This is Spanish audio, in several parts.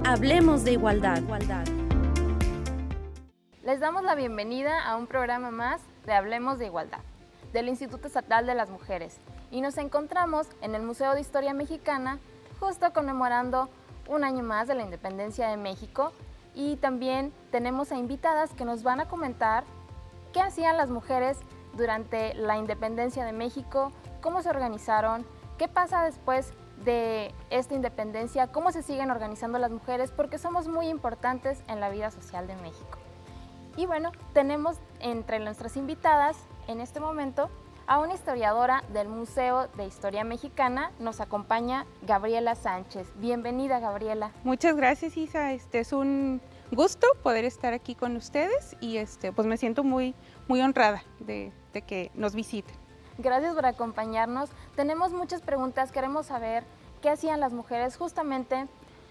Hablemos de igualdad. Les damos la bienvenida a un programa más de Hablemos de Igualdad, del Instituto Estatal de las Mujeres. Y nos encontramos en el Museo de Historia Mexicana, justo conmemorando un año más de la independencia de México. Y también tenemos a invitadas que nos van a comentar qué hacían las mujeres durante la independencia de México, cómo se organizaron, qué pasa después de esta independencia, cómo se siguen organizando las mujeres, porque somos muy importantes en la vida social de México. Y bueno, tenemos entre nuestras invitadas en este momento a una historiadora del Museo de Historia Mexicana. Nos acompaña Gabriela Sánchez. Bienvenida, Gabriela. Muchas gracias, Isa. Es un gusto poder estar aquí con ustedes y pues me siento muy honrada de que nos visiten. Gracias por acompañarnos. Tenemos muchas preguntas. Queremos saber qué hacían las mujeres justamente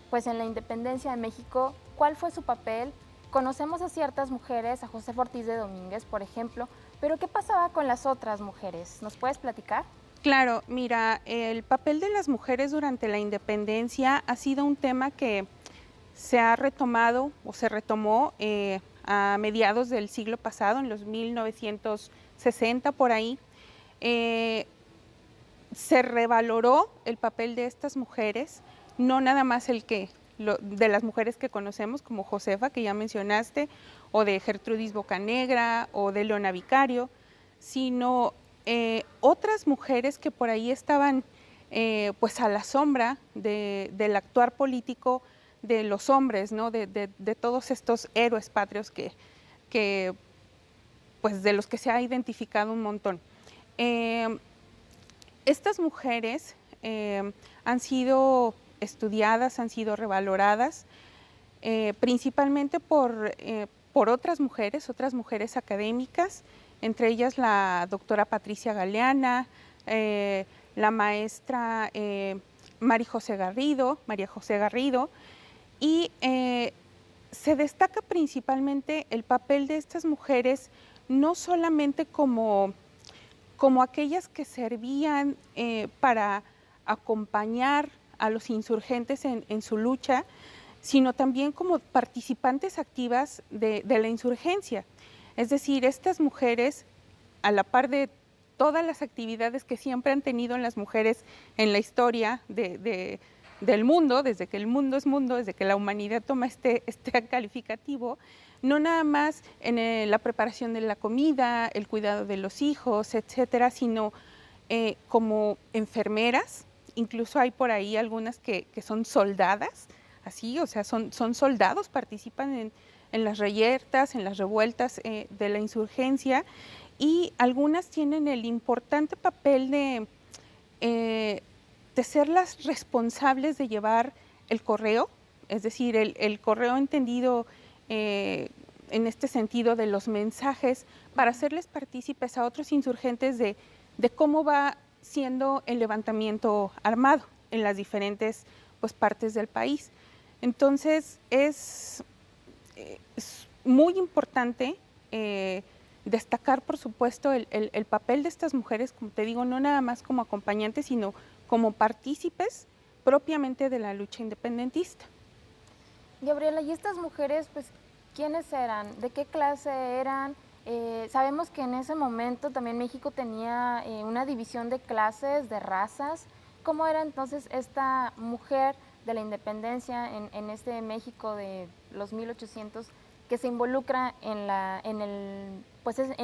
pues en la independencia de México, cuál fue su papel. Conocemos a ciertas mujeres, a Josefa Ortiz de Domínguez, por ejemplo, pero ¿qué pasaba con las otras mujeres? ¿Nos puedes platicar? Claro, mira, el papel de las mujeres durante la independencia ha sido un tema que se ha retomado o se retomó a mediados del siglo pasado, en los 1960 por ahí. Se revaloró el papel de estas mujeres, no nada más de las mujeres que conocemos, como Josefa, que ya mencionaste, o de Gertrudis Bocanegra, o de Leona Vicario, sino otras mujeres que por ahí estaban pues a la sombra del actuar político de los hombres, ¿no? de todos estos héroes patrios que pues de los que se ha identificado un montón. Estas mujeres han sido estudiadas, han sido revaloradas, principalmente por otras mujeres académicas, entre ellas la doctora Patricia Galeana, la maestra María José Garrido, y se destaca principalmente el papel de estas mujeres, no solamente como aquellas que servían para acompañar a los insurgentes en su lucha, sino también como participantes activas de la insurgencia. Es decir, estas mujeres, a la par de todas las actividades que siempre han tenido las mujeres en la historia del mundo, desde que el mundo es mundo, desde que la humanidad toma este calificativo, no nada más en la preparación de la comida, el cuidado de los hijos, etcétera, sino como enfermeras. Incluso hay por ahí algunas que son soldadas, así, o sea, son soldados, participan en las reyertas, en las revueltas de la insurgencia, y algunas tienen el importante papel de ser las responsables de llevar el correo, es decir, el correo entendido en este sentido de los mensajes, para hacerles partícipes a otros insurgentes de cómo va siendo el levantamiento armado en las diferentes pues, partes del país. Entonces es muy importante destacar, por supuesto, el papel de estas mujeres, como te digo, no nada más como acompañantes, sino como partícipes propiamente de la lucha independentista. Gabriela, ¿y estas mujeres, pues, quiénes eran? ¿De qué clase eran? Sabemos que en ese momento también México tenía una división de clases, de razas. ¿Cómo era entonces esta mujer de la independencia en este México de los 1800 que se involucra en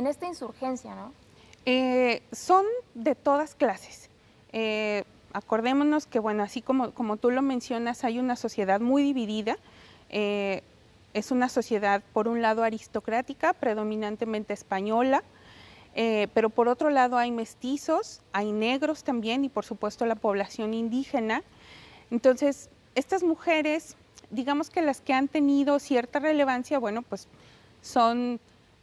esta insurgencia, ¿no? Son de todas clases. Acordémonos que, bueno, así como tú lo mencionas, hay una sociedad muy dividida. Es una sociedad, por un lado, aristocrática, predominantemente española, pero por otro lado hay mestizos, hay negros también y por supuesto la población indígena. Entonces, estas mujeres, digamos que las que han tenido cierta relevancia, bueno, pues son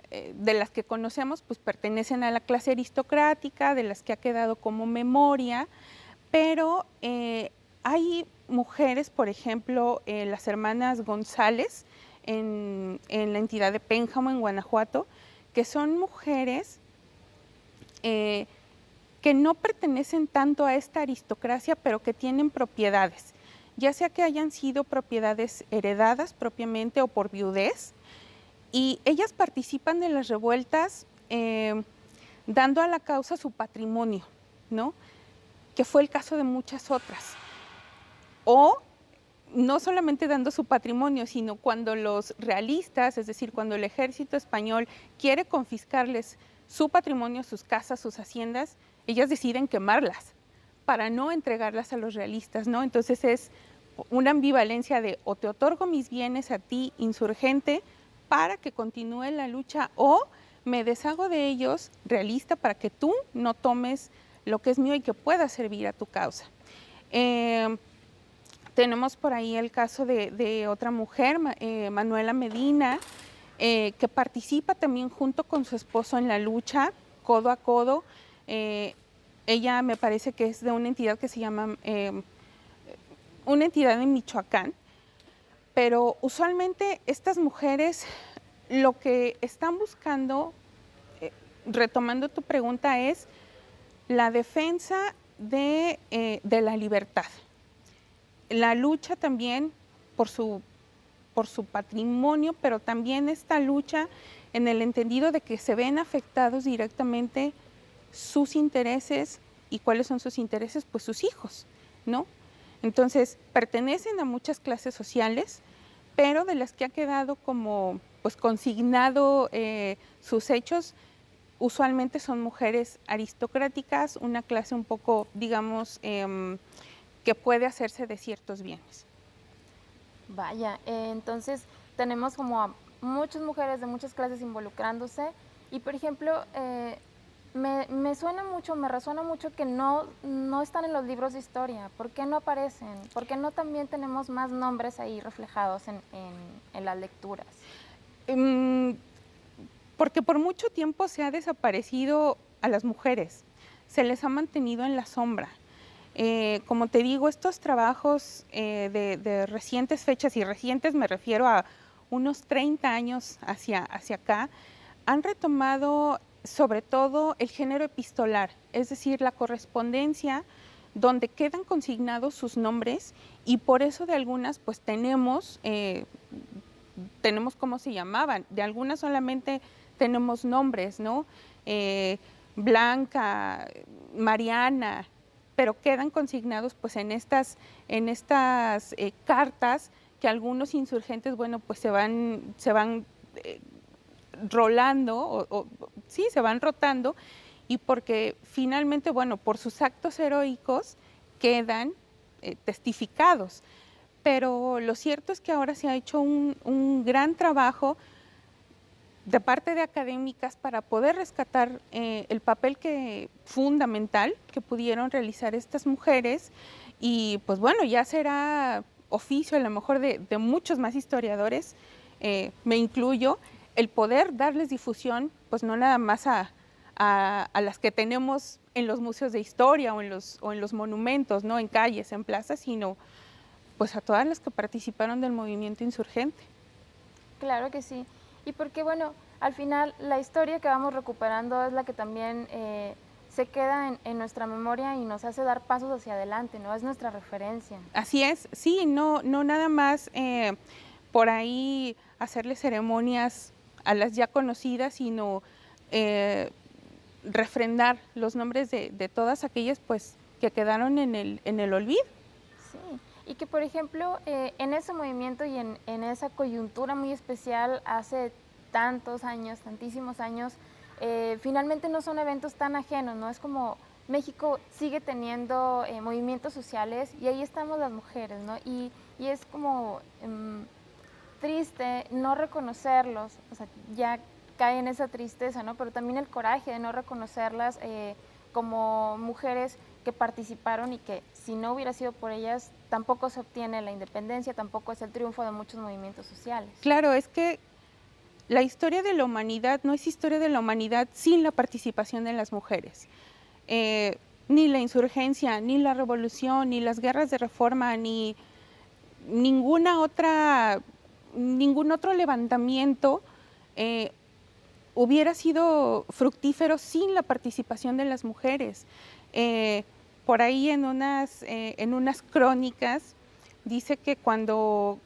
de las que conocemos, pues pertenecen a la clase aristocrática, de las que ha quedado como memoria, pero hay mujeres, por ejemplo, las hermanas González, en la entidad de Pénjamo, en Guanajuato, que son mujeres que no pertenecen tanto a esta aristocracia, pero que tienen propiedades. ya sea que hayan sido propiedades heredadas propiamente o por viudez, y ellas participan de las revueltas dando a la causa su patrimonio, ¿no? Que fue el caso de muchas otras. O no solamente dando su patrimonio, sino cuando los realistas, es decir, cuando el ejército español quiere confiscarles su patrimonio, sus casas, sus haciendas, ellas deciden quemarlas para no entregarlas a los realistas, ¿no? Entonces es una ambivalencia de o te otorgo mis bienes a ti, insurgente, para que continúe la lucha, o me deshago de ellos, realista, para que tú no tomes lo que es mío y que pueda servir a tu causa. Tenemos por ahí el caso de otra mujer, Manuela Medina, que participa también junto con su esposo en la lucha, codo a codo. Ella me parece que es de una entidad que se llama, una entidad en Michoacán, pero usualmente estas mujeres lo que están buscando, retomando tu pregunta, es la defensa de la libertad. La lucha también por su patrimonio, pero también esta lucha en el entendido de que se ven afectados directamente sus intereses. ¿Y cuáles son sus intereses? Pues sus hijos, ¿no? Entonces, pertenecen a muchas clases sociales, pero de las que ha quedado como pues consignado sus hechos, usualmente son mujeres aristocráticas, una clase un poco, digamos, que puede hacerse de ciertos bienes. Vaya, entonces tenemos como a muchas mujeres de muchas clases involucrándose y, por ejemplo, me suena mucho, me resuena mucho que no están en los libros de historia. ¿Por qué no aparecen? ¿Por qué no también tenemos más nombres ahí reflejados en las lecturas? Porque por mucho tiempo se ha desaparecido a las mujeres, se les ha mantenido en la sombra. Como te digo, estos trabajos de recientes fechas, y recientes me refiero a unos 30 años hacia acá, han retomado sobre todo el género epistolar, es decir, la correspondencia donde quedan consignados sus nombres, y por eso de algunas pues tenemos cómo se llamaban, de algunas solamente tenemos nombres, ¿no? Blanca, Mariana, pero quedan consignados pues en estas cartas que algunos insurgentes, bueno, pues se van rolando, sí, se van rotando, y porque finalmente, bueno, por sus actos heroicos quedan testificados. Pero lo cierto es que ahora se ha hecho un gran trabajo de parte de académicas para poder rescatar el papel fundamental que pudieron realizar estas mujeres, y pues bueno, ya será oficio a lo mejor de muchos más historiadores, me incluyo, el poder darles difusión, pues no nada más a las que tenemos en los museos de historia o en los monumentos, ¿no? En calles, en plazas, sino pues a todas las que participaron del movimiento insurgente. Claro que sí. Y porque, bueno, al final la historia que vamos recuperando es la que también se queda en nuestra memoria y nos hace dar pasos hacia adelante, ¿no? Es nuestra referencia. Así es, sí, no nada más por ahí hacerle ceremonias a las ya conocidas, sino refrendar los nombres de todas aquellas pues que quedaron en el olvido. Sí. Y que, por ejemplo, en ese movimiento y en esa coyuntura muy especial, hace tantos años, tantísimos años, finalmente no son eventos tan ajenos, ¿no? Es como México sigue teniendo movimientos sociales y ahí estamos las mujeres, ¿no? Y es como triste no reconocerlos, o sea, ya cae en esa tristeza, ¿no? Pero también el coraje de no reconocerlas como mujeres que participaron y que si no hubiera sido por ellas, tampoco se obtiene la independencia, tampoco es el triunfo de muchos movimientos sociales. Claro, es que la historia de la humanidad no es historia de la humanidad sin la participación de las mujeres. Ni la insurgencia, ni la revolución, ni las guerras de reforma, ni ningún otro levantamiento hubiera sido fructífero sin la participación de las mujeres. Por ahí en unas crónicas dice que cuando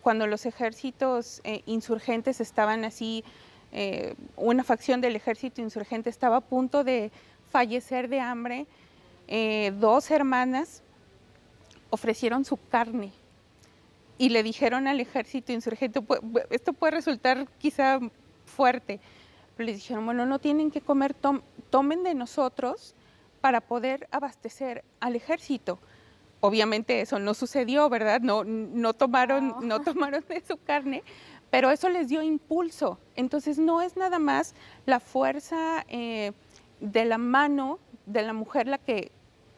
los ejércitos insurgentes estaban así, una facción del ejército insurgente estaba a punto de fallecer de hambre, dos hermanas ofrecieron su carne y le dijeron al ejército insurgente, esto puede resultar quizá fuerte, pero les dijeron, bueno, no tienen que comer, tomen de nosotros para poder abastecer al ejército. Obviamente eso no sucedió, ¿verdad? No tomaron de su carne, pero eso les dio impulso. Entonces no es nada más la fuerza de la mano de la mujer la que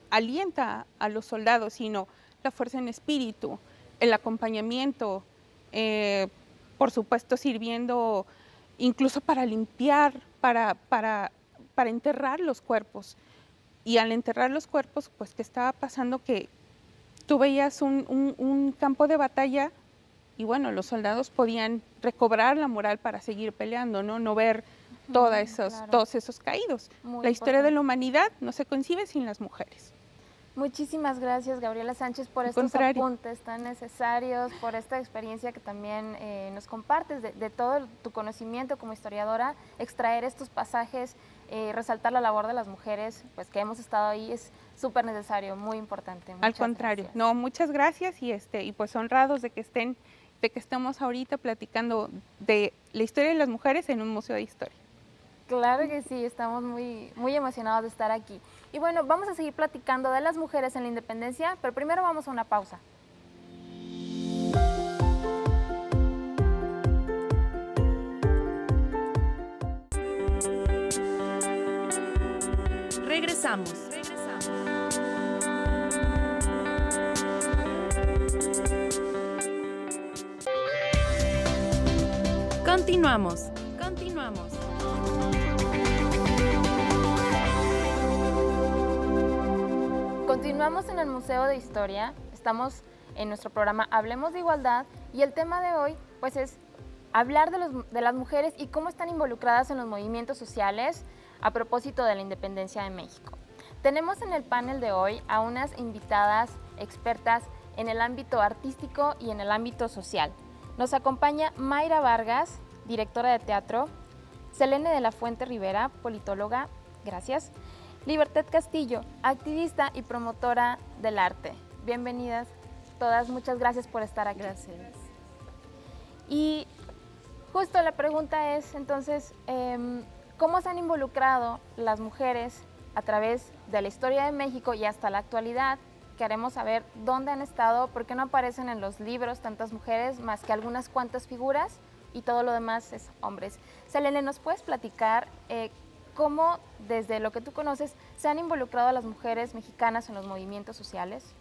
alienta a los soldados, sino la fuerza en espíritu, el acompañamiento, por supuesto sirviendo incluso para limpiar, para enterrar los cuerpos. Y al enterrar los cuerpos, pues, ¿qué estaba pasando? Que tú veías un campo de batalla y bueno, los soldados podían recobrar la moral para seguir peleando, no ver todos esos caídos. La historia de la humanidad no se concibe sin las mujeres. Muchísimas gracias, Gabriela Sánchez, por estos apuntes tan necesarios, por esta experiencia que también nos compartes, de todo tu conocimiento como historiadora, extraer estos pasajes, resaltar la labor de las mujeres, pues que hemos estado ahí, es súper necesario, muy importante. Al contrario, no, muchas gracias y pues honrados de que estemos ahorita platicando de la historia de las mujeres en un museo de historia. Claro que sí, estamos muy emocionados de estar aquí. Y bueno, vamos a seguir platicando de las mujeres en la independencia, pero primero vamos a una pausa. Regresamos. Continuamos. Continuamos en el Museo de Historia, estamos en nuestro programa Hablemos de Igualdad y el tema de hoy pues es hablar de las mujeres y cómo están involucradas en los movimientos sociales a propósito de la independencia de México. Tenemos en el panel de hoy a unas invitadas expertas en el ámbito artístico y en el ámbito social. Nos acompaña Mayra Vargas, directora de teatro, Selene de la Fuente Rivera, politóloga, gracias, Libertad Castillo, activista y promotora del arte. Bienvenidas todas, muchas gracias por estar aquí. Gracias. Y justo la pregunta es, entonces, ¿cómo se han involucrado las mujeres a través de la historia de México y hasta la actualidad? Queremos saber dónde han estado, por qué no aparecen en los libros tantas mujeres, más que algunas cuantas figuras y todo lo demás es hombres. Selene, ¿nos puedes platicar cómo, desde lo que tú conoces, se han involucrado a las mujeres mexicanas en los movimientos sociales?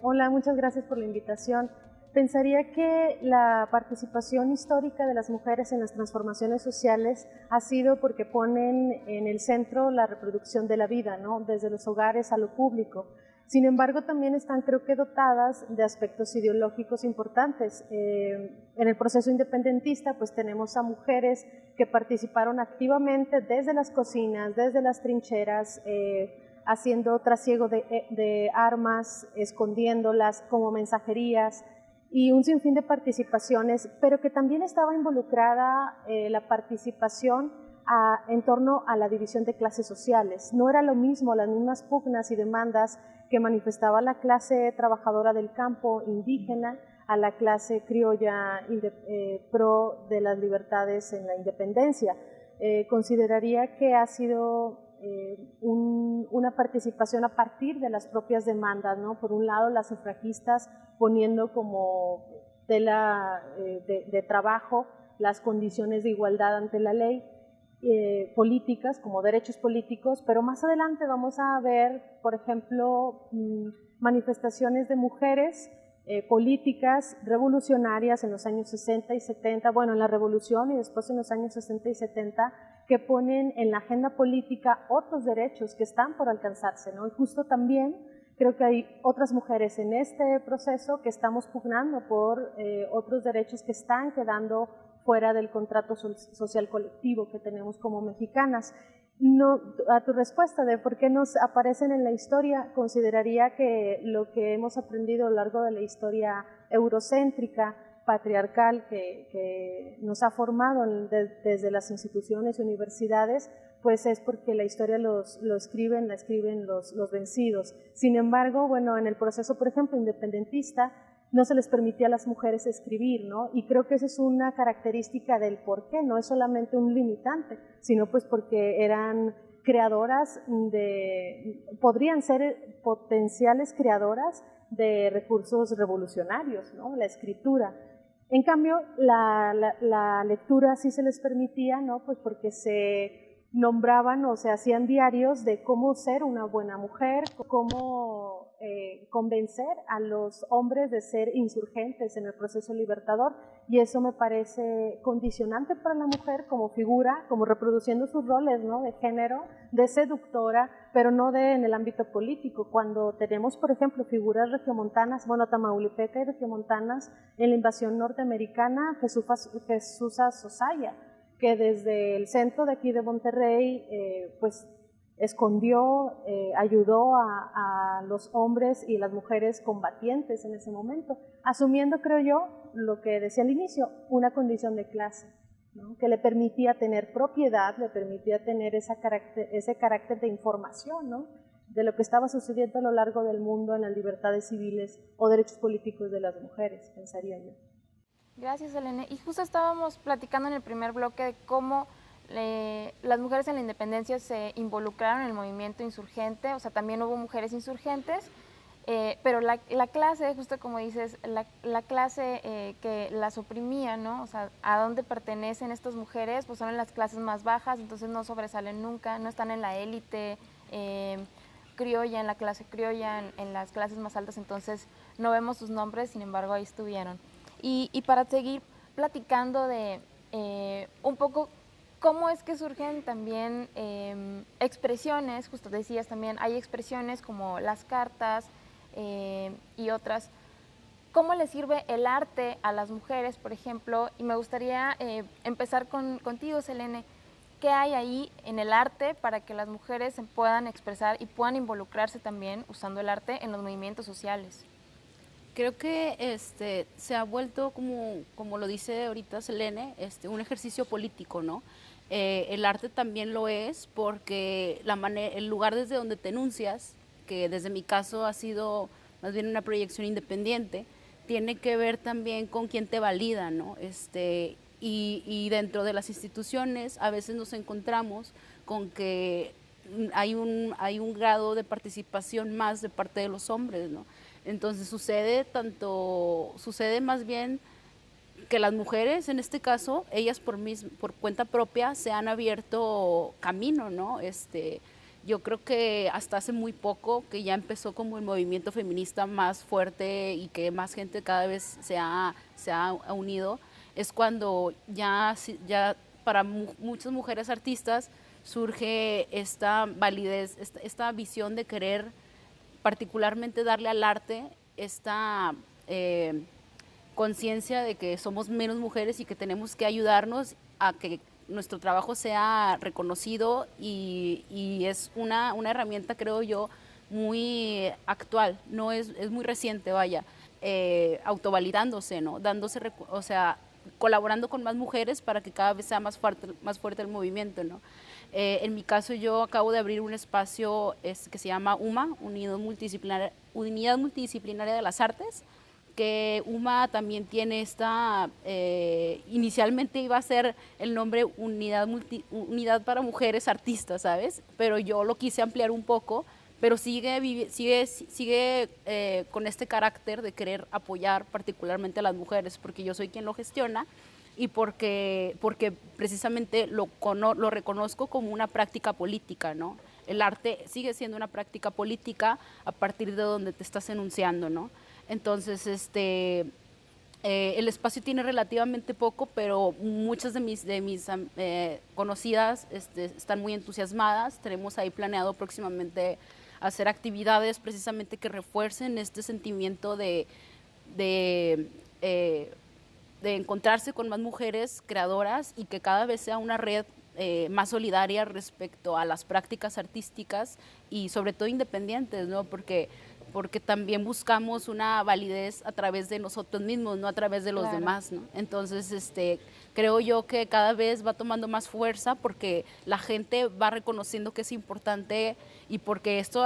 Hola, muchas gracias por la invitación. Pensaría que la participación histórica de las mujeres en las transformaciones sociales ha sido porque ponen en el centro la reproducción de la vida, ¿no? Desde los hogares a lo público. Sin embargo, también están, creo que, dotadas de aspectos ideológicos importantes. En el proceso independentista, pues tenemos a mujeres que participaron activamente desde las cocinas, desde las trincheras, haciendo trasiego de armas, escondiéndolas como mensajerías y un sinfín de participaciones, pero que también estaba involucrada la participación en torno a la división de clases sociales. No era lo mismo, las mismas pugnas y demandas que manifestaba la clase trabajadora del campo indígena a la clase criolla pro de las libertades en la independencia. Consideraría que ha sido una participación a partir de las propias demandas, ¿no? Por un lado, las sufragistas poniendo como tela de trabajo las condiciones de igualdad ante la ley, políticas como derechos políticos, pero más adelante vamos a ver, por ejemplo, manifestaciones de mujeres políticas revolucionarias en los años 60 y 70, bueno, en la revolución y después en los años 60 y 70, que ponen en la agenda política otros derechos que están por alcanzarse, ¿no? Y justo también creo que hay otras mujeres en este proceso que estamos pugnando por otros derechos que están quedando fuera del contrato social colectivo que tenemos como mexicanas. No, a tu respuesta de por qué nos aparecen en la historia, consideraría que lo que hemos aprendido a lo largo de la historia eurocéntrica, patriarcal, que nos ha formado desde las instituciones y universidades, pues es porque la historia la escriben los vencidos. Sin embargo, bueno, en el proceso, por ejemplo, independentista, no se les permitía a las mujeres escribir, ¿no? Y creo que esa es una característica del por qué, no es solamente un limitante, sino pues porque eran creadoras podrían ser potenciales creadoras de recursos revolucionarios, ¿no? La escritura. En cambio, la lectura sí se les permitía, ¿no? Pues porque se nombraban o se hacían diarios de cómo ser una buena mujer, cómo convencer a los hombres de ser insurgentes en el proceso libertador, y eso me parece condicionante para la mujer como figura, como reproduciendo sus roles, ¿no? De género, de seductora, pero no en el ámbito político. Cuando tenemos, por ejemplo, figuras regiomontanas, bueno, tamaulipeca y regiomontanas en la invasión norteamericana, Jesusa Sosaya, que desde el centro de aquí de Monterrey, pues escondió, ayudó a los hombres y las mujeres combatientes en ese momento, asumiendo, creo yo, lo que decía al inicio, una condición de clase, ¿no? Que le permitía tener propiedad, le permitía tener ese carácter de información, ¿no? De lo que estaba sucediendo a lo largo del mundo en las libertades civiles o derechos políticos de las mujeres, pensaría yo. Gracias, Selene. Y justo estábamos platicando en el primer bloque de cómo las mujeres en la independencia se involucraron en el movimiento insurgente, o sea, también hubo mujeres insurgentes, pero la clase, justo como dices, la clase que las oprimía, ¿no? O sea, ¿a dónde pertenecen estas mujeres? Pues son en las clases más bajas, entonces no sobresalen nunca, no están en la élite criolla, en la clase criolla, en las clases más altas, entonces no vemos sus nombres, sin embargo ahí estuvieron. Y para seguir platicando de un poco cómo es que surgen también expresiones, justo decías también, hay expresiones como las cartas y otras. ¿Cómo le sirve el arte a las mujeres, por ejemplo? Y me gustaría empezar contigo, Selene. ¿Qué hay ahí en el arte para que las mujeres se puedan expresar y puedan involucrarse también usando el arte en los movimientos sociales? Creo que se ha vuelto, como lo dice ahorita Selene, un ejercicio político, ¿no? El arte también lo es porque el lugar desde donde te enuncias, que desde mi caso ha sido más bien una proyección independiente, tiene que ver también con quién te valida, ¿no? Y dentro de las instituciones a veces nos encontramos con que hay un grado de participación más de parte de los hombres, ¿no? Entonces sucede más bien que las mujeres, en este caso, ellas por cuenta propia se han abierto camino, ¿no? Yo creo que hasta hace muy poco que ya empezó como el movimiento feminista más fuerte y que más gente cada vez se ha unido, es cuando ya para muchas mujeres artistas surge esta validez, esta visión de querer particularmente darle al arte esta conciencia de que somos menos mujeres y que tenemos que ayudarnos a que nuestro trabajo sea reconocido y es una herramienta, creo yo, muy actual, no es muy reciente, vaya, autovalidándose, ¿no? O sea, colaborando con más mujeres para que cada vez sea más fuerte el movimiento, ¿no? En mi caso, yo acabo de abrir un espacio que se llama UMA, Unidad Multidisciplinaria de las Artes, que UMA también tiene inicialmente iba a ser el nombre Unidad para Mujeres Artistas, ¿sabes? Pero yo lo quise ampliar un poco, pero sigue con este carácter de querer apoyar particularmente a las mujeres, porque yo soy quien lo gestiona y porque precisamente lo reconozco como una práctica política, ¿no? El arte sigue siendo una práctica política a partir de donde te estás enunciando, ¿no? Entonces, el espacio tiene relativamente poco, pero muchas de mis conocidas están muy entusiasmadas. Tenemos ahí planeado próximamente hacer actividades precisamente que refuercen este sentimiento de encontrarse con más mujeres creadoras y que cada vez sea una red más solidaria respecto a las prácticas artísticas y sobre todo independientes, ¿no? Porque también buscamos una validez a través de nosotros mismos, no a través de los demás, ¿no? Entonces, creo yo que cada vez va tomando más fuerza porque la gente va reconociendo que es importante y porque esto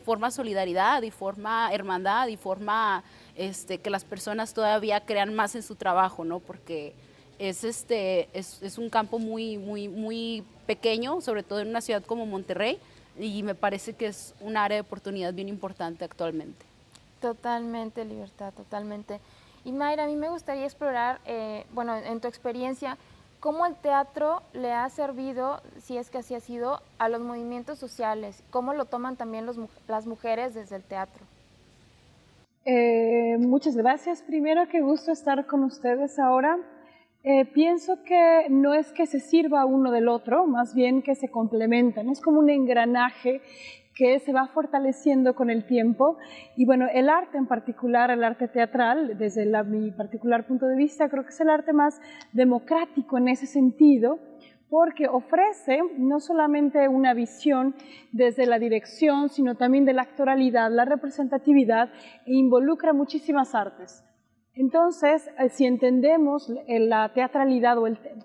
forma solidaridad y forma hermandad y forma que las personas todavía crean más en su trabajo, ¿no? Porque es un campo muy, muy, muy pequeño, sobre todo en una ciudad como Monterrey, y me parece que es un área de oportunidad bien importante actualmente. Totalmente, Libertad, totalmente. Y Mayra, a mí me gustaría explorar, bueno, en tu experiencia, cómo el teatro le ha servido, si es que así ha sido, a los movimientos sociales, cómo lo toman también las mujeres desde el teatro. Muchas gracias. Primero, qué gusto estar con ustedes ahora. Pienso que no es que se sirva uno del otro, más bien que se complementan. Es como un engranaje que se va fortaleciendo con el tiempo. Y bueno, el arte en particular, el arte teatral, desde mi particular punto de vista, creo que es el arte más democrático en ese sentido, porque ofrece no solamente una visión desde la dirección, sino también de la actoralidad, la representatividad, e involucra muchísimas artes. Entonces, si entendemos la teatralidad,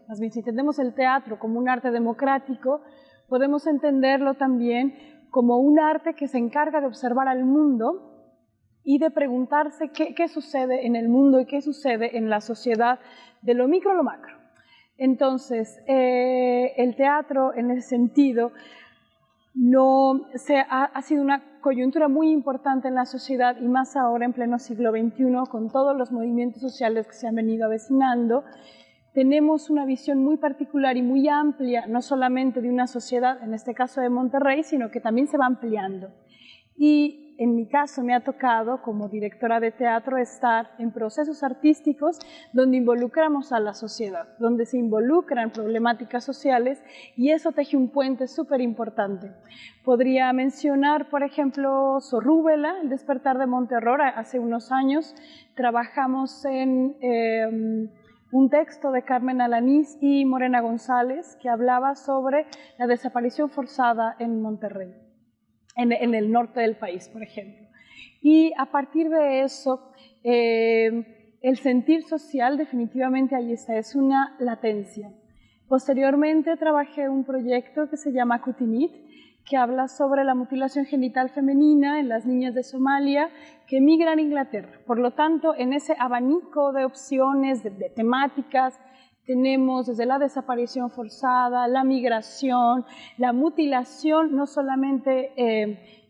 más bien si entendemos el teatro como un arte democrático, podemos entenderlo también como un arte que se encarga de observar al mundo y de preguntarse qué sucede en el mundo y qué sucede en la sociedad, de lo micro a lo macro. Entonces, el teatro en ese sentido ha sido una coyuntura muy importante en la sociedad y más ahora en pleno siglo XXI con todos los movimientos sociales que se han venido avecinando. Tenemos una visión muy particular y muy amplia, no solamente de una sociedad, en este caso de Monterrey, sino que también se va ampliando. Y en mi caso me ha tocado, como directora de teatro, estar en procesos artísticos donde involucramos a la sociedad, donde se involucran problemáticas sociales y eso teje un puente súper importante. Podría mencionar, por ejemplo, Sorrúbela, El despertar de Monterror. Hace unos años trabajamos en un texto de Carmen Alanís y Morena González que hablaba sobre la desaparición forzada en Monterrey, en el norte del país, por ejemplo. Y a partir de eso, el sentir social definitivamente ahí está, es una latencia. Posteriormente trabajé un proyecto que se llama Kutinit, que habla sobre la mutilación genital femenina en las niñas de Somalia que emigran a Inglaterra. Por lo tanto, en ese abanico de opciones, de temáticas, tenemos desde la desaparición forzada, la migración, la mutilación, no solamente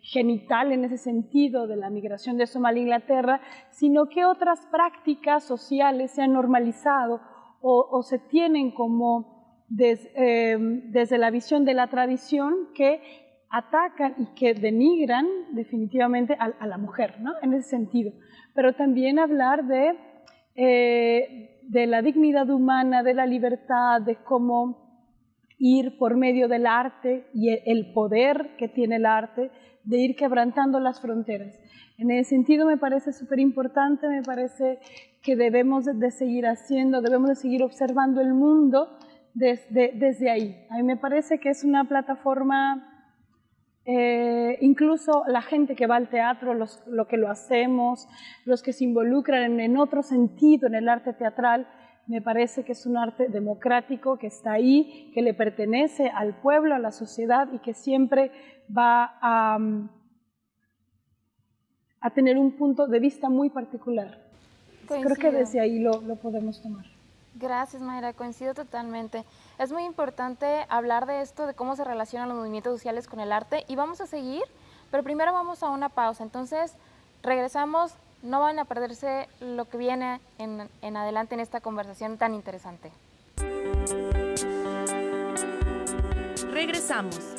genital en ese sentido de la migración de Somalia a Inglaterra, sino que otras prácticas sociales se han normalizado o se tienen como desde la visión de la tradición que atacan y que denigran definitivamente a la mujer, ¿no? En ese sentido. Pero también hablar de la dignidad humana, de la libertad, de cómo ir por medio del arte y el poder que tiene el arte, de ir quebrantando las fronteras. En ese sentido me parece súper importante, me parece que debemos de seguir haciendo, debemos de seguir observando el mundo desde ahí. A mí me parece que es una plataforma, incluso la gente que va al teatro, lo que lo hacemos, los que se involucran en otro sentido en el arte teatral, me parece que es un arte democrático que está ahí, que le pertenece al pueblo, a la sociedad y que siempre va a tener un punto de vista muy particular. Creo que desde ahí lo podemos tomar. Gracias, Mayra, coincido totalmente. Es muy importante hablar de esto, de cómo se relacionan los movimientos sociales con el arte y vamos a seguir, pero primero vamos a una pausa. Entonces, regresamos, no van a perderse lo que viene en adelante en esta conversación tan interesante. Regresamos.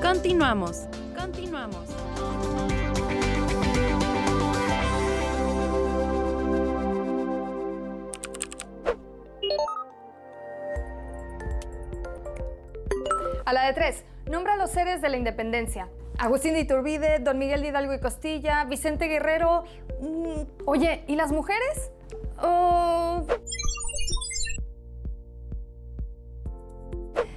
Continuamos. A la de tres. Nombra a los héroes de la independencia. Agustín de Iturbide, Don Miguel de Hidalgo y Costilla, Vicente Guerrero... Oye, ¿y las mujeres?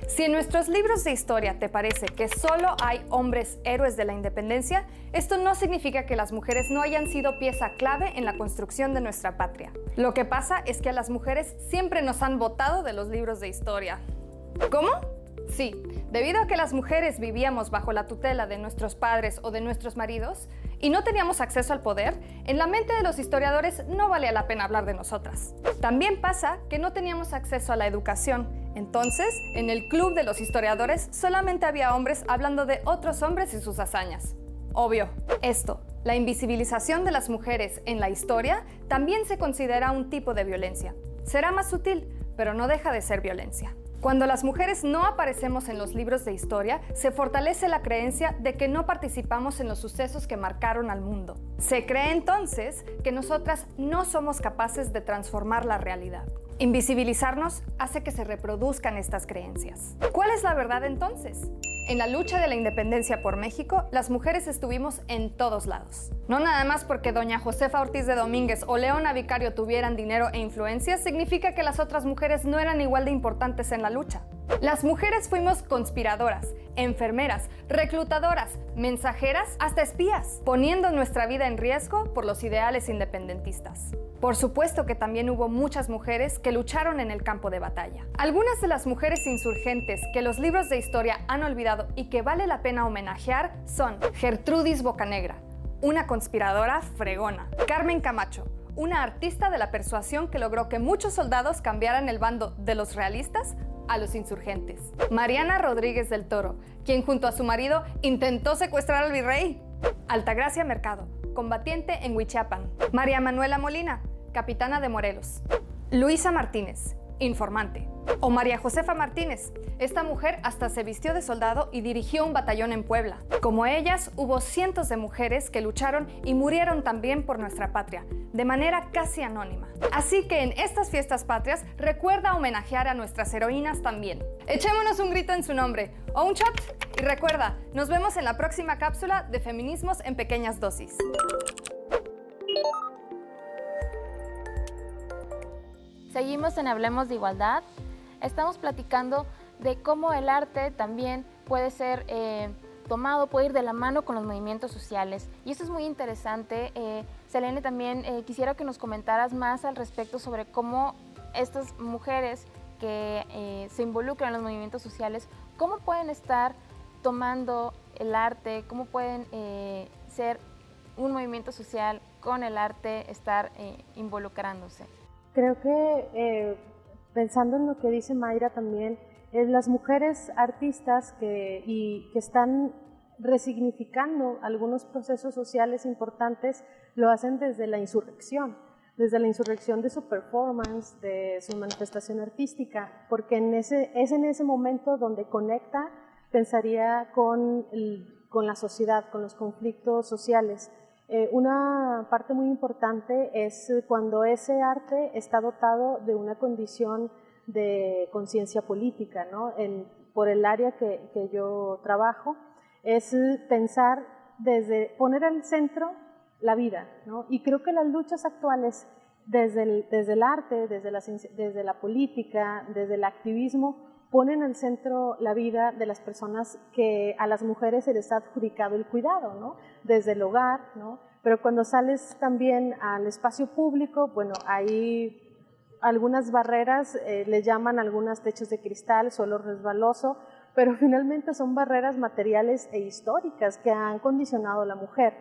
Si en nuestros libros de historia te parece que solo hay hombres héroes de la independencia, esto no significa que las mujeres no hayan sido pieza clave en la construcción de nuestra patria. Lo que pasa es que a las mujeres siempre nos han botado de los libros de historia. ¿Cómo? Sí, debido a que las mujeres vivíamos bajo la tutela de nuestros padres o de nuestros maridos y no teníamos acceso al poder, en la mente de los historiadores no valía la pena hablar de nosotras. También pasa que no teníamos acceso a la educación. Entonces, en el club de los historiadores solamente había hombres hablando de otros hombres y sus hazañas. Obvio, esto, la invisibilización de las mujeres en la historia, también se considera un tipo de violencia. Será más sutil, pero no deja de ser violencia. Cuando las mujeres no aparecemos en los libros de historia, se fortalece la creencia de que no participamos en los sucesos que marcaron al mundo. Se cree entonces que nosotras no somos capaces de transformar la realidad. Invisibilizarnos hace que se reproduzcan estas creencias. ¿Cuál es la verdad entonces? En la lucha de la independencia por México, las mujeres estuvimos en todos lados. No nada más porque doña Josefa Ortiz de Domínguez o Leona Vicario tuvieran dinero e influencia, significa que las otras mujeres no eran igual de importantes en la lucha. Las mujeres fuimos conspiradoras, enfermeras, reclutadoras, mensajeras, hasta espías, poniendo nuestra vida en riesgo por los ideales independentistas. Por supuesto que también hubo muchas mujeres que lucharon en el campo de batalla. Algunas de las mujeres insurgentes que los libros de historia han olvidado y que vale la pena homenajear son Gertrudis Bocanegra, una conspiradora fregona; Carmen Camacho, una artista de la persuasión que logró que muchos soldados cambiaran el bando de los realistas a los insurgentes; Mariana Rodríguez del Toro, quien junto a su marido intentó secuestrar al virrey; Altagracia Mercado, combatiente en Huichapan; María Manuela Molina, capitana de Morelos; Luisa Martínez, informante; o María Josefa Martínez. Esta mujer hasta se vistió de soldado y dirigió un batallón en Puebla. Como ellas, hubo cientos de mujeres que lucharon y murieron también por nuestra patria, de manera casi anónima. Así que en estas fiestas patrias, recuerda homenajear a nuestras heroínas también. Echémonos un grito en su nombre, o un shot, y recuerda, nos vemos en la próxima cápsula de Feminismos en Pequeñas Dosis. Seguimos en Hablemos de Igualdad. Estamos platicando de cómo el arte también puede ser tomado, puede ir de la mano con los movimientos sociales. Y esto es muy interesante. Selene, también quisiera que nos comentaras más al respecto sobre cómo estas mujeres que se involucran en los movimientos sociales, cómo pueden estar tomando el arte, cómo pueden ser un movimiento social con el arte, estar involucrándose. Creo que pensando en lo que dice Mayra también, las mujeres artistas que están resignificando algunos procesos sociales importantes lo hacen desde la insurrección de su performance, de su manifestación artística, porque es en ese momento donde conecta, pensaría, con la sociedad, con los conflictos sociales. Una parte muy importante es cuando ese arte está dotado de una condición de conciencia política, ¿no? Por el área que yo trabajo, es pensar poner al centro la vida, ¿no? Y creo que las luchas actuales desde el arte, desde la política, desde el activismo, ponen al centro la vida de las personas que a las mujeres se les ha adjudicado el cuidado, ¿no? Desde el hogar, ¿no? Pero cuando sales también al espacio público, bueno, hay algunas barreras, les llaman algunas techos de cristal, suelo resbaloso, pero finalmente son barreras materiales e históricas que han condicionado a la mujer.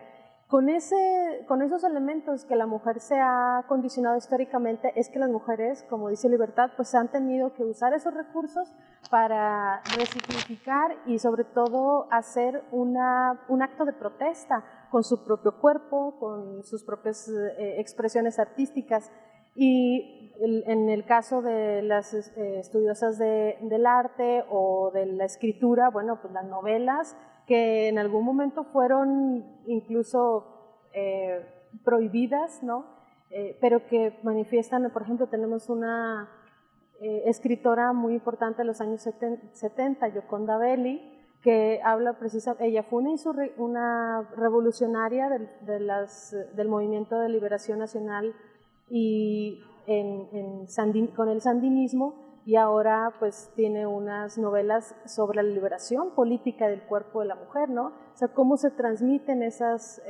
Con esos elementos que la mujer se ha condicionado históricamente, es que las mujeres, como dice Libertad, pues han tenido que usar esos recursos para resignificar y sobre todo hacer un acto de protesta con su propio cuerpo, con sus propias expresiones artísticas. Y en el caso de las estudiosas del arte o de la escritura, bueno, pues las novelas, que en algún momento fueron incluso prohibidas, ¿no? Pero que manifiestan, por ejemplo, tenemos una escritora muy importante de los años 70, Gioconda Belli, que habla precisamente, ella fue una revolucionaria del Movimiento de Liberación Nacional y con el sandinismo, y ahora pues tiene unas novelas sobre la liberación política del cuerpo de la mujer, ¿no? O sea, cómo se transmiten esas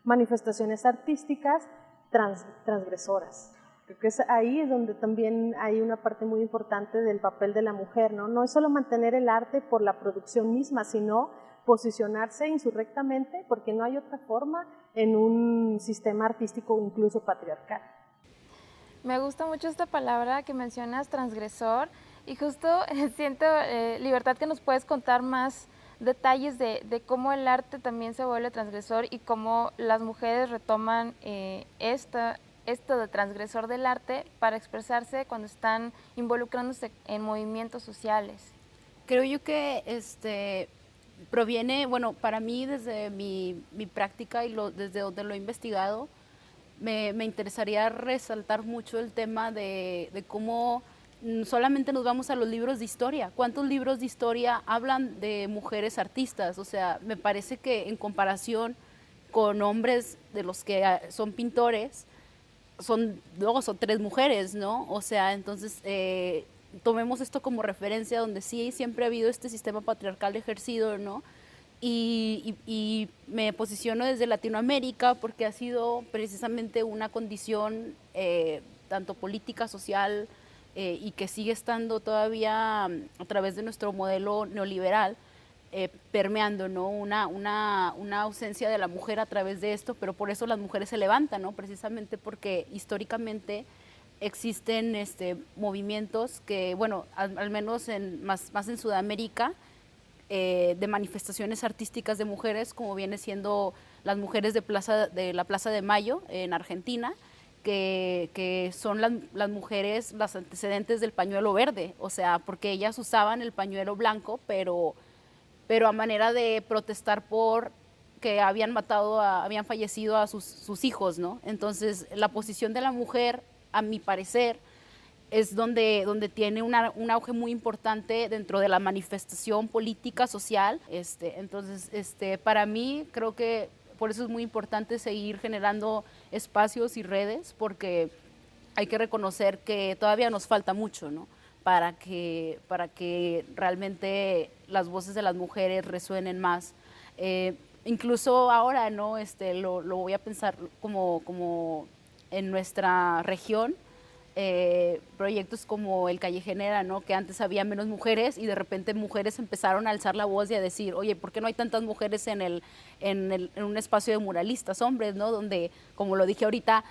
manifestaciones artísticas transgresoras. Creo que ahí es donde también hay una parte muy importante del papel de la mujer, ¿no? No es solo mantener el arte por la producción misma, sino posicionarse insurrectamente, porque no hay otra forma en un sistema artístico incluso patriarcal. Me gusta mucho esta palabra que mencionas, transgresor, y justo siento, Libertad, que nos puedes contar más detalles de cómo el arte también se vuelve transgresor y cómo las mujeres retoman esto de transgresor del arte para expresarse cuando están involucrándose en movimientos sociales. Creo yo que proviene, bueno, para mí desde mi práctica y desde donde lo he investigado, me interesaría resaltar mucho el tema de cómo solamente nos vamos a los libros de historia. ¿Cuántos libros de historia hablan de mujeres artistas? O sea, me parece que en comparación con hombres de los que son pintores, son 2 o 3 mujeres, ¿no? O sea, entonces tomemos esto como referencia, donde sí siempre ha habido este sistema patriarcal ejercido, ¿no? Y me posiciono desde Latinoamérica porque ha sido precisamente una condición tanto política, social, y que sigue estando todavía a través de nuestro modelo neoliberal, permeando, ¿no? una ausencia de la mujer a través de esto, pero por eso las mujeres se levantan, ¿no? Precisamente porque históricamente existen movimientos que, bueno, al menos más en Sudamérica, de manifestaciones artísticas de mujeres, como viene siendo las mujeres de la Plaza de Mayo en Argentina, que son las mujeres, las antecedentes del pañuelo verde, o sea, porque ellas usaban el pañuelo blanco, pero a manera de protestar por que habían fallecido a sus hijos, ¿no? Entonces, la posición de la mujer, a mi parecer, es donde tiene un auge muy importante dentro de la manifestación política, social. Entonces, para mí, creo que por eso es muy importante seguir generando espacios y redes, porque hay que reconocer que todavía nos falta mucho, ¿no? Para que realmente las voces de las mujeres resuenen más. Incluso ahora, ¿no? Lo voy a pensar como en nuestra región, proyectos como el Callejenera, ¿no? Que antes había menos mujeres y de repente mujeres empezaron a alzar la voz y a decir, oye, ¿por qué no hay tantas mujeres en un espacio de muralistas hombres, ¿no? Donde, como lo dije ahorita,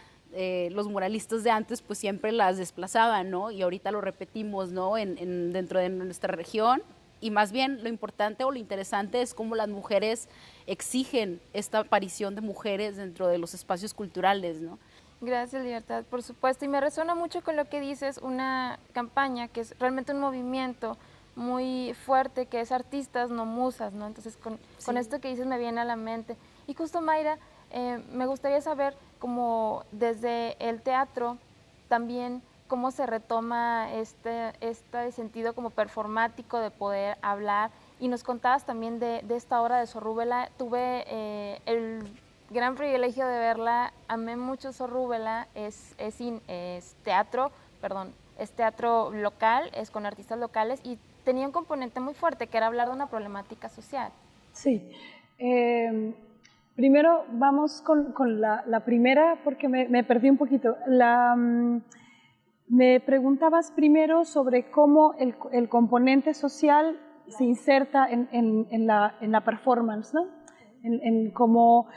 los muralistas de antes pues siempre las desplazaban, ¿no? Y ahorita lo repetimos, ¿no? Dentro de nuestra región, y más bien lo importante o lo interesante es cómo las mujeres exigen esta aparición de mujeres dentro de los espacios culturales, ¿no? Gracias, Libertad, por supuesto. Y me resuena mucho con lo que dices, una campaña que es realmente un movimiento muy fuerte, que es artistas, no musas, ¿no? Entonces, con esto que dices me viene a la mente. Y justo, Mayra, me gustaría saber, como desde el teatro, también cómo se retoma este sentido como performático de poder hablar. Y nos contabas también de esta obra de Sor Rúbela. Tuve el gran privilegio de verla, amé mucho Sor Rúbela, es teatro local, es con artistas locales y tenía un componente muy fuerte que era hablar de una problemática social. Sí, primero vamos con la primera porque me perdí un poquito. Me preguntabas primero sobre cómo el componente social se inserta en la performance, ¿no? En cómo.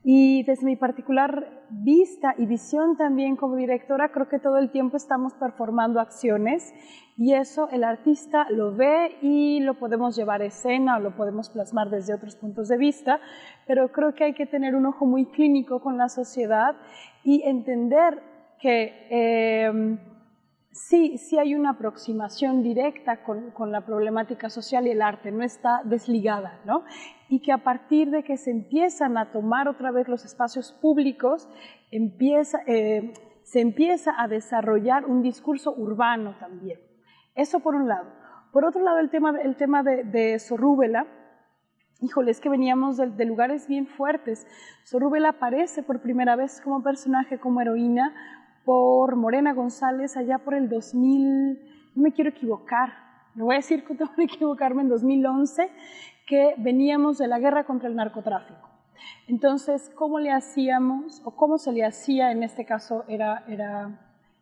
Y desde mi particular vista y visión también como directora, creo que todo el tiempo estamos performando acciones y eso el artista lo ve y lo podemos llevar a escena o lo podemos plasmar desde otros puntos de vista, pero creo que hay que tener un ojo muy clínico con la sociedad y entender que sí hay una aproximación directa con la problemática social y el arte, no está desligada, ¿no? Y que a partir de que se empiezan a tomar otra vez los espacios públicos, se empieza a desarrollar un discurso urbano también. Eso por un lado. Por otro lado, el tema de Zorrúbela, híjole, es que veníamos de lugares bien fuertes. Zorrúbela aparece por primera vez como personaje, como heroína, por Morena González allá por el 2000, no me quiero equivocar, me voy a decir que tengo que equivocarme, en 2011, que veníamos de la guerra contra el narcotráfico. Entonces, ¿cómo le hacíamos, o cómo se le hacía, en este caso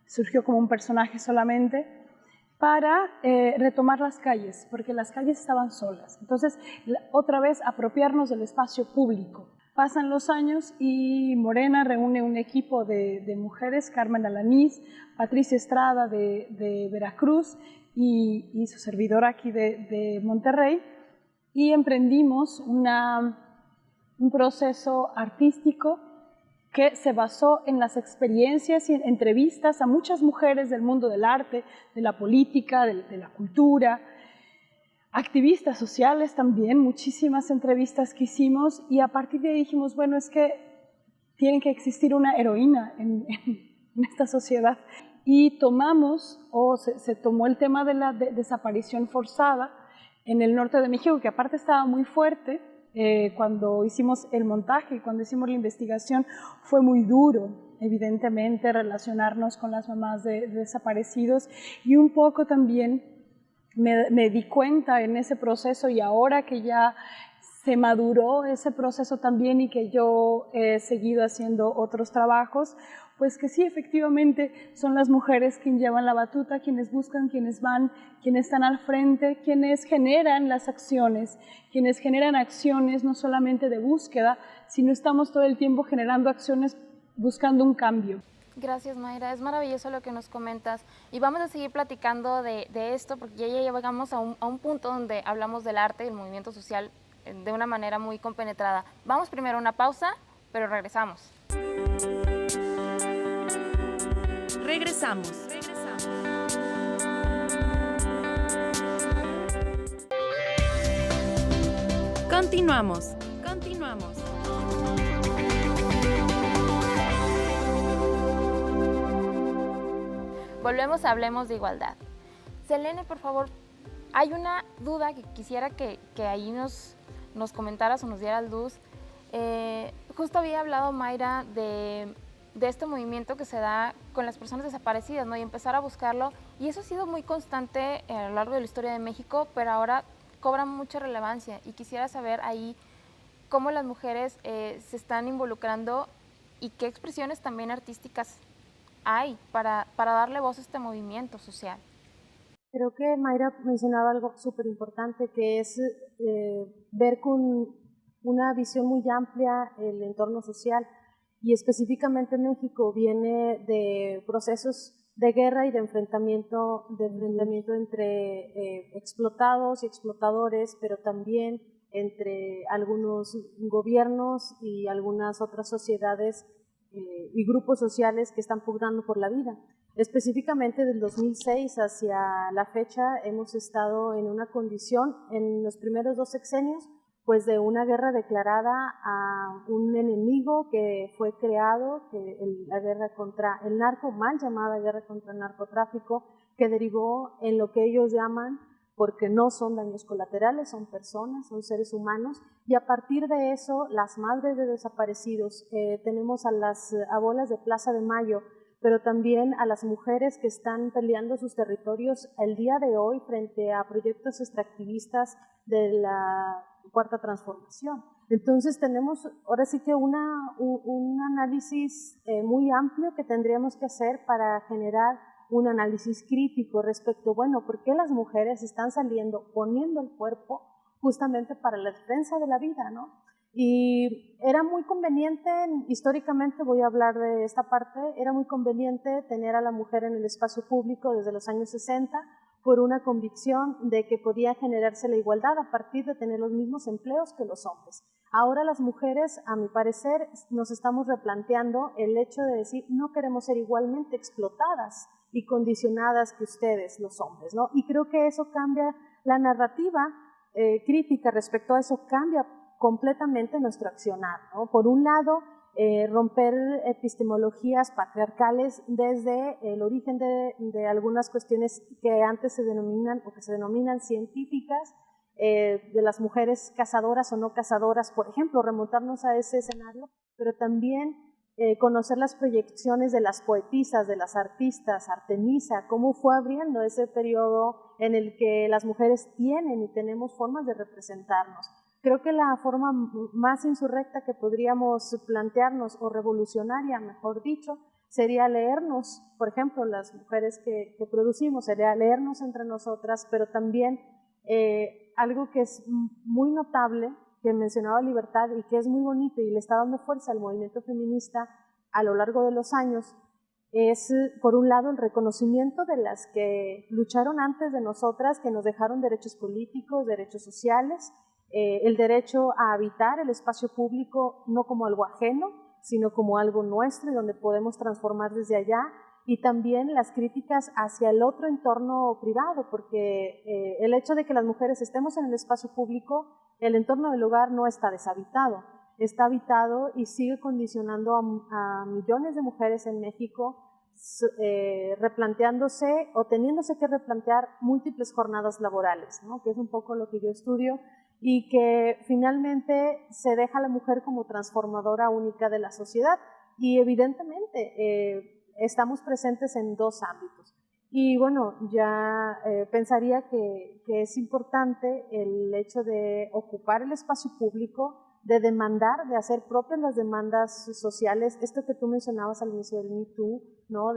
surgió como un personaje solamente, para retomar las calles, porque las calles estaban solas. Entonces, otra vez, apropiarnos del espacio público. Pasan los años y Morena reúne un equipo de mujeres, Carmen Alanís, Patricia Estrada de Veracruz y su servidora aquí de Monterrey, y emprendimos un proceso artístico que se basó en las experiencias y en entrevistas a muchas mujeres del mundo del arte, de la política, de la cultura, activistas sociales también, muchísimas entrevistas que hicimos, y a partir de ahí dijimos, bueno, es que tiene que existir una heroína en esta sociedad. Y se tomó el tema de la desaparición forzada en el norte de México, que aparte estaba muy fuerte. Cuando hicimos el montaje y cuando hicimos la investigación fue muy duro, evidentemente, relacionarnos con las mamás de desaparecidos, y un poco también me di cuenta en ese proceso, y ahora que ya se maduró ese proceso también y que yo he seguido haciendo otros trabajos, pues que sí, efectivamente son las mujeres quienes llevan la batuta, quienes buscan, quienes van, quienes están al frente, quienes generan las acciones, quienes generan acciones no solamente de búsqueda, sino estamos todo el tiempo generando acciones buscando un cambio. Gracias, Mayra, es maravilloso lo que nos comentas, y vamos a seguir platicando de esto, porque ya llegamos a un punto donde hablamos del arte y el movimiento social de una manera muy compenetrada. Vamos primero a una pausa, pero regresamos. Regresamos. Continuamos. Volvemos a Hablemos de Igualdad. Selene, por favor, hay una duda que quisiera que ahí nos comentaras o nos dieras luz. Justo había hablado Mayra de este movimiento que se da con las personas desaparecidas, ¿no? Y empezar a buscarlo, y eso ha sido muy constante a lo largo de la historia de México, pero ahora cobra mucha relevancia, y quisiera saber ahí cómo las mujeres se están involucrando y qué expresiones también artísticas hay para darle voz a este movimiento social. Creo que Mayra mencionaba algo súper importante, que es ver con una visión muy amplia el entorno social, y específicamente en México viene de procesos de guerra y de enfrentamiento entre explotados y explotadores, pero también entre algunos gobiernos y algunas otras sociedades y grupos sociales que están pugnando por la vida. Específicamente del 2006 hacia la fecha hemos estado en una condición, en los primeros 2 sexenios, pues de una guerra declarada a un enemigo que fue creado, la guerra contra el narco, mal llamada guerra contra el narcotráfico, que derivó en lo que ellos llaman, porque no son daños colaterales, son personas, son seres humanos, y a partir de eso, las madres de desaparecidos, tenemos a las abuelas de Plaza de Mayo, pero también a las mujeres que están peleando sus territorios el día de hoy frente a proyectos extractivistas de la Cuarta Transformación. Entonces tenemos ahora sí que un análisis muy amplio que tendríamos que hacer para generar un análisis crítico respecto, bueno, ¿por qué las mujeres están saliendo, poniendo el cuerpo justamente para la defensa de la vida, ¿no? Y era muy conveniente, históricamente voy a hablar de esta parte, era muy conveniente tener a la mujer en el espacio público desde los años 60 por una convicción de que podía generarse la igualdad a partir de tener los mismos empleos que los hombres. Ahora las mujeres, a mi parecer, nos estamos replanteando el hecho de decir no queremos ser igualmente explotadas y condicionadas que ustedes, los hombres, ¿no? Y creo que eso cambia la narrativa crítica respecto a eso, cambia completamente nuestro accionar, ¿no? Por un lado, romper epistemologías patriarcales desde el origen de algunas cuestiones que antes se denominan o que se denominan científicas, de las mujeres cazadoras o no cazadoras, por ejemplo, remontarnos a ese escenario, pero también conocer las proyecciones de las poetisas, de las artistas, Artemisa, cómo fue abriendo ese periodo en el que las mujeres tienen y tenemos formas de representarnos. Creo que la forma más insurrecta que podríamos plantearnos, o revolucionaria, mejor dicho, sería leernos, por ejemplo, las mujeres que producimos, sería leernos entre nosotras, pero también algo que es muy notable, que mencionaba Libertad y que es muy bonito y le está dando fuerza al movimiento feminista a lo largo de los años, es por un lado el reconocimiento de las que lucharon antes de nosotras, que nos dejaron derechos políticos, derechos sociales, el derecho a habitar el espacio público no como algo ajeno, sino como algo nuestro y donde podemos transformar desde allá, y también las críticas hacia el otro entorno privado, porque el hecho de que las mujeres estemos en el espacio público, el entorno del hogar no está deshabitado, está habitado y sigue condicionando a millones de mujeres en México, replanteándose o teniéndose que replantear múltiples jornadas laborales, ¿no? Que es un poco lo que yo estudio, y que finalmente se deja a la mujer como transformadora única de la sociedad, y evidentemente estamos presentes en dos ámbitos. Y bueno, ya pensaría que es importante el hecho de ocupar el espacio público, de demandar, de hacer propias las demandas sociales, esto que tú mencionabas al inicio del Me Too, ¿no?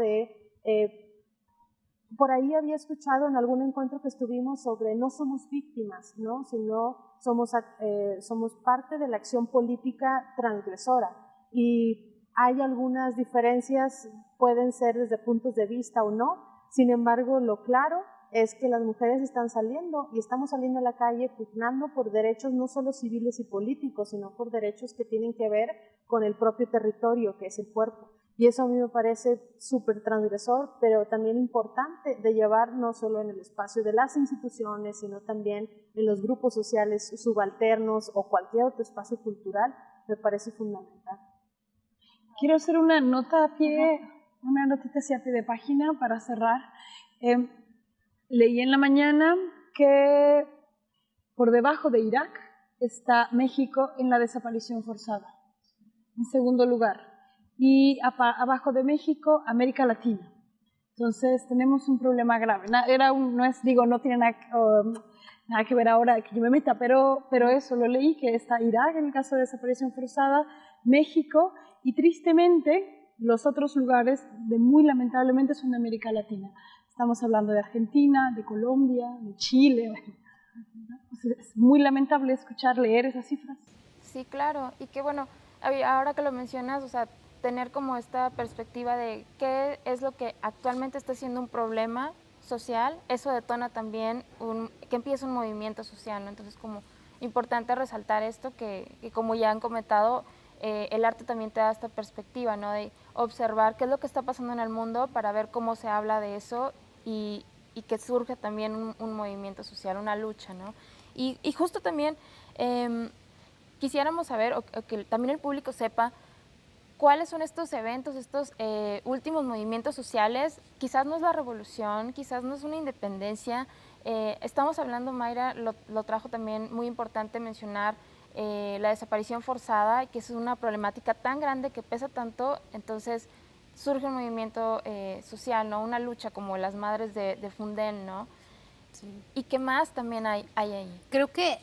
Por ahí había escuchado en algún encuentro que estuvimos sobre no somos víctimas, ¿no? Sino somos parte de la acción política transgresora, y hay algunas diferencias, pueden ser desde puntos de vista o no. Sin embargo, lo claro es que las mujeres están saliendo y estamos saliendo a la calle pugnando por derechos no solo civiles y políticos, sino por derechos que tienen que ver con el propio territorio, que es el cuerpo. Y eso a mí me parece súper transgresor, pero también importante de llevar no solo en el espacio de las instituciones, sino también en los grupos sociales subalternos o cualquier otro espacio cultural, me parece fundamental. Quiero hacer una nota a pie, una notita hacia pie de página para cerrar. Leí en la mañana que por debajo de Irak está México en la desaparición forzada, en segundo lugar, y abajo de México, América Latina. Entonces tenemos un problema grave. No tiene nada que ver ahora que yo me meta, pero eso, lo leí, que está Irak en el caso de desaparición forzada, México, y tristemente los otros lugares, muy lamentablemente, son de América Latina. Estamos hablando de Argentina, de Colombia, de Chile. Es muy lamentable leer esas cifras. Sí, claro, y que bueno, ahora que lo mencionas, o sea, tener como esta perspectiva de qué es lo que actualmente está siendo un problema social, eso detona también que empiece un movimiento social, ¿no? Entonces, como importante resaltar esto, que como ya han comentado, el arte también te da esta perspectiva, ¿no? De observar qué es lo que está pasando en el mundo para ver cómo se habla de eso y que surge también un movimiento social, una lucha, ¿no? Y justo también quisiéramos saber, o que también el público sepa, cuáles son estos eventos, estos últimos movimientos sociales. Quizás no es la revolución, quizás no es una independencia. Estamos hablando, Mayra, lo trajo también muy importante mencionar, la desaparición forzada, que es una problemática tan grande que pesa tanto, entonces surge un movimiento social, ¿no? Una lucha como las madres de Fundén, ¿no? Sí. ¿Y qué más también hay ahí? Creo que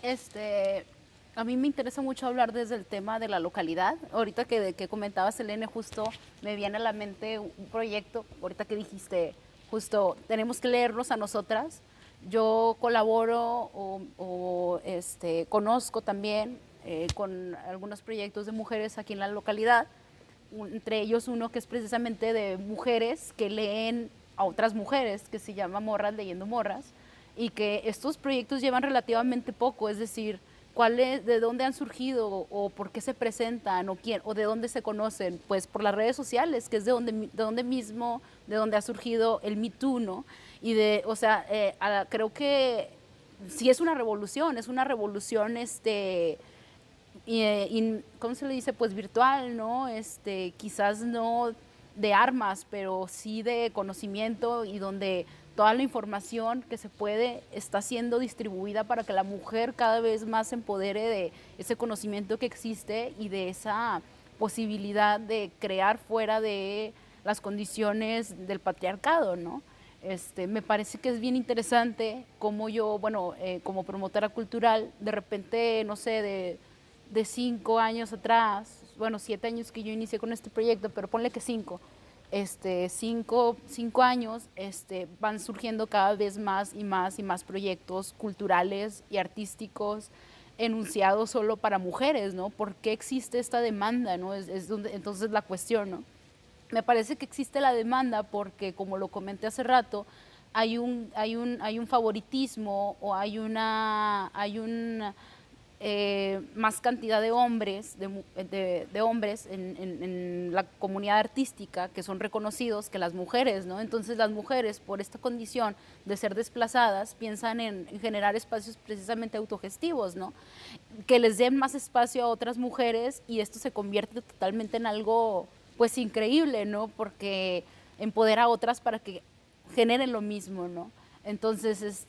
a mí me interesa mucho hablar desde el tema de la localidad. Ahorita que comentabas, Selene, justo me viene a la mente un proyecto, ahorita que dijiste, justo tenemos que leernos a nosotras. Yo colaboro o conozco también con algunos proyectos de mujeres aquí en la localidad, entre ellos uno que es precisamente de mujeres que leen a otras mujeres, que se llama Morras Leyendo Morras, y que estos proyectos llevan relativamente poco, es decir, de dónde han surgido o por qué se presentan o de dónde se conocen, pues por las redes sociales, que es de donde ha surgido el Me Too, ¿no? Y creo que sí es una revolución ¿cómo se le dice? Pues virtual, ¿no? Quizás no de armas, pero sí de conocimiento, y donde toda la información que se puede está siendo distribuida para que la mujer cada vez más se empodere de ese conocimiento que existe y de esa posibilidad de crear fuera de las condiciones del patriarcado, ¿no? Me parece que es bien interesante cómo yo, bueno, como promotora cultural, de repente, no sé, de 5 años atrás, bueno, 7 años que yo inicié con este proyecto, pero ponle que 5, 5 años, van surgiendo cada vez más y más y más proyectos culturales y artísticos enunciados solo para mujeres, ¿no? ¿Por qué existe esta demanda, no? Entonces la cuestión, ¿no? Me parece que existe la demanda porque, como lo comenté hace rato, hay un favoritismo, o hay más cantidad de hombres, de hombres en la comunidad artística que son reconocidos que las mujeres, ¿no? Entonces las mujeres, por esta condición de ser desplazadas, piensan en generar espacios precisamente autogestivos, ¿no? Que les den más espacio a otras mujeres, y esto se convierte totalmente en algo pues increíble, ¿no? Porque empodera a otras para que generen lo mismo, ¿no? Entonces,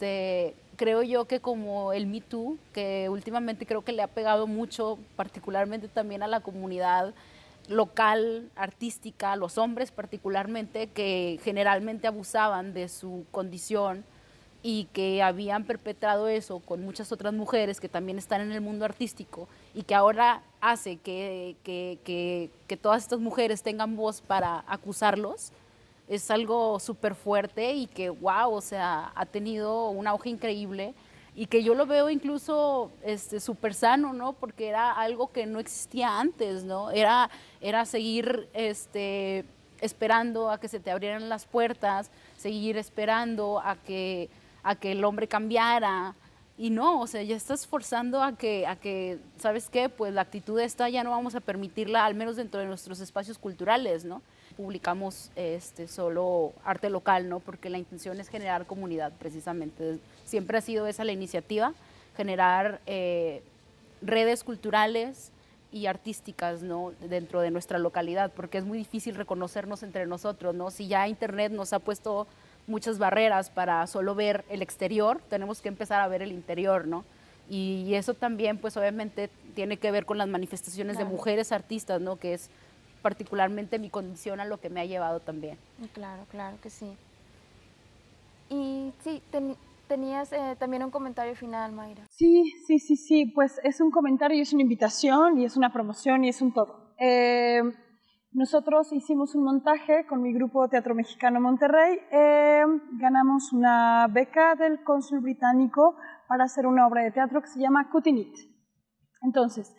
creo yo que como el Me Too, que últimamente creo que le ha pegado mucho, particularmente también a la comunidad local, artística, a los hombres particularmente, que generalmente abusaban de su condición y que habían perpetrado eso con muchas otras mujeres que también están en el mundo artístico, y que ahora hace que todas estas mujeres tengan voz para acusarlos. Es algo súper fuerte y que, wow, o sea, ha tenido un auge increíble, y que yo lo veo incluso súper sano, ¿no? Porque era algo que no existía antes, ¿no? Era seguir esperando a que se te abrieran las puertas, seguir esperando a que el hombre cambiara, y no, o sea, ya estás forzando a que, ¿sabes qué? Pues la actitud esta ya no vamos a permitirla, al menos dentro de nuestros espacios culturales, ¿no? Publicamos solo arte local, ¿no? Porque la intención es generar comunidad, precisamente. Siempre ha sido esa la iniciativa, generar redes culturales y artísticas, ¿no? Dentro de nuestra localidad, porque es muy difícil reconocernos entre nosotros, ¿no? Si ya Internet nos ha puesto muchas barreras para solo ver el exterior, tenemos que empezar a ver el interior, ¿no? Y eso también, pues obviamente, tiene que ver con las manifestaciones de mujeres artistas, ¿no? Que es particularmente mi condición a lo que me ha llevado también. Claro, claro que sí. Y sí, tenías también un comentario final, Mayra. Sí, pues es un comentario y es una invitación y es una promoción y es un todo. Nosotros hicimos un montaje con mi grupo Teatro Mexicano Monterrey, ganamos una beca del cónsul británico para hacer una obra de teatro que se llama Cutting It. Entonces,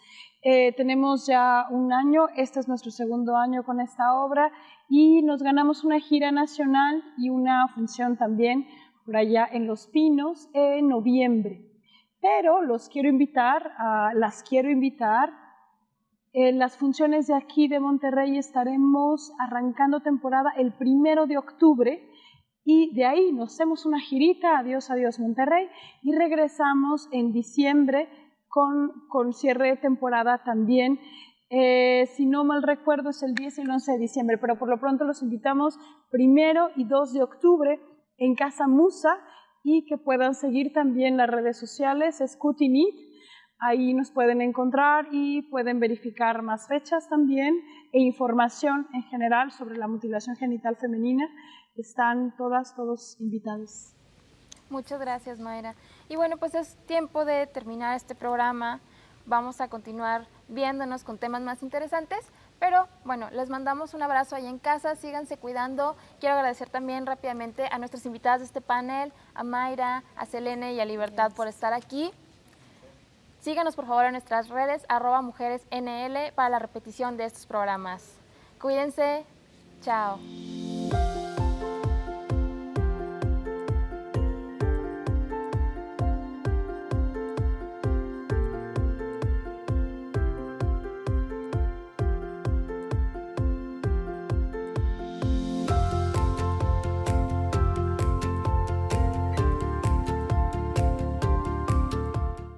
tenemos ya un año, este es nuestro segundo año con esta obra, y nos ganamos una gira nacional y una función también por allá en Los Pinos en noviembre. Pero las quiero invitar, en las funciones de aquí de Monterrey estaremos arrancando temporada el 1 de octubre, y de ahí nos hacemos una girita, adiós, adiós Monterrey, y regresamos en diciembre con cierre de temporada también. Si no mal recuerdo es el 10 y el 11 de diciembre, pero por lo pronto los invitamos 1 y 2 de octubre en Casa Musa, y que puedan seguir también las redes sociales, es Cutting It. Ahí nos pueden encontrar y pueden verificar más fechas también e información en general sobre la mutilación genital femenina. Están todos invitados. Muchas gracias, Mayra. Y bueno, pues es tiempo de terminar este programa. Vamos a continuar viéndonos con temas más interesantes, pero bueno, les mandamos un abrazo ahí en casa, síganse cuidando. Quiero agradecer también rápidamente a nuestras invitadas de este panel, a Mayra, a Selene y a Libertad por estar aquí. Síganos por favor en nuestras redes, @mujeresnl, para la repetición de estos programas. Cuídense, chao.